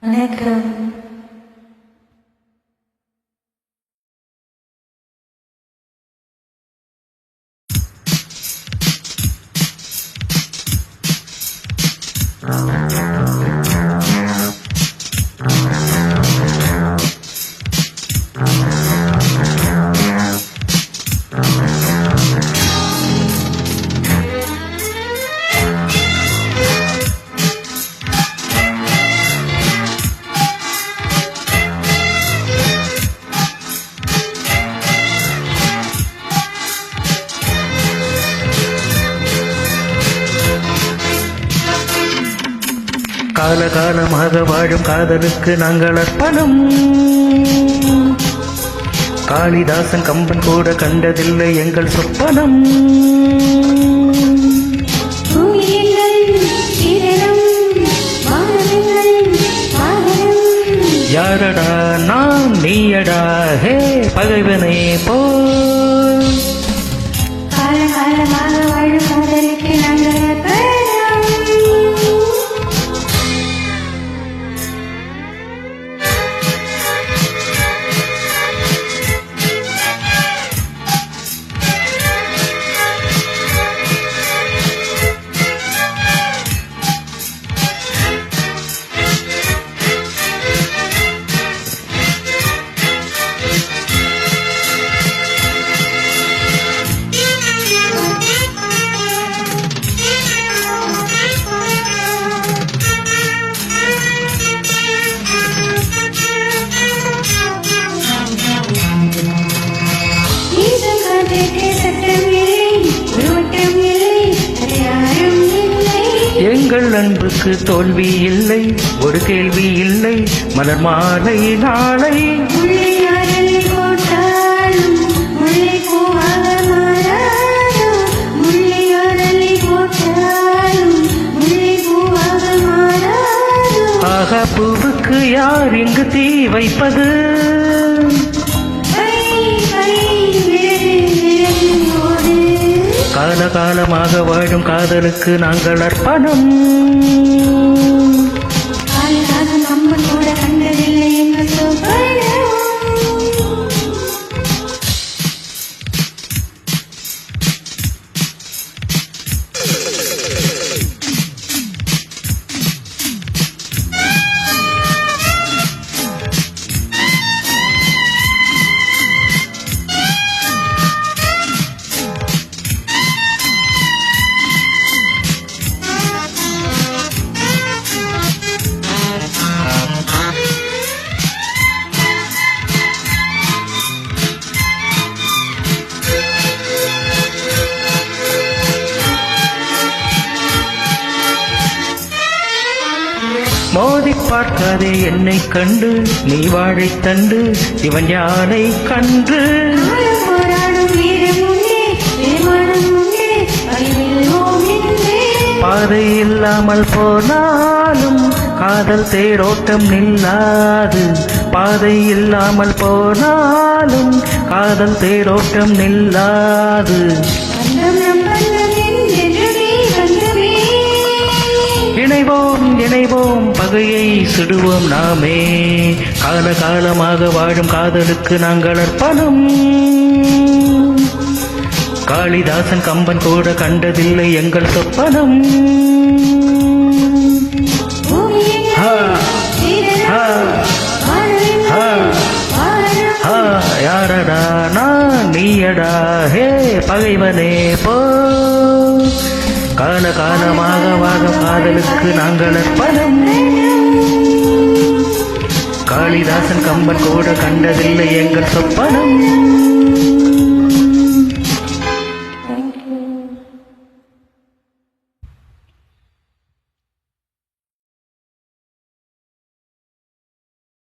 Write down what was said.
வணக்கம். காலகாலமாக வாழும் காதலுக்கு நாங்கள் அர்ப்பணம். காளிதாசன் கம்பன் கூட கண்டதில்லை எங்கள் சொப்பனம். யாரடா நான் நீயடா ஹே பகைவனே போ. காலகாலமாக வாழும் காதலுக்கு நாங்கள் அர்ப்பணம். எங்கள் அன்புக்கு தோல்வி இல்லை, ஒரு கேள்வி இல்லை, மலர் மாலை நாளை ஆக பூவுக்கு யார் இங்கு தீ வைப்பது? காலகாலமாக வாழும் காதலுக்கு நாங்கள் அர்ப்பணம். மோதி பார்க்காதே என்னை கண்டு, நீ வாழை தண்டு இவன் யானை கன்று. பாதை இல்லாமல் போனாலும் காதல் தேரோட்டம் நில்லாது. பாதை இல்லாமல் போனாலும் காதல் தேரோட்டம் நில்லாது. இணைவோம் இணைவோம் பகையை சுடுவோம் நாமே. காலகாலமாக வாழும் காதலுக்கு நாங்கள் அர்ப்பணம். காளிதாசன் கம்பன் கூட கண்டதில்லை எங்கள் சொப்பனம். யாரடா நான் நீயடா ஹே பகைவனே போ. காலகாலமாக வாழும் காதலுக்கு நாங்கள் அர்ப்பணம். காளிதாசன் கம்பன் கூட கண்டதில்லை எங்கள் சொப்பனம்.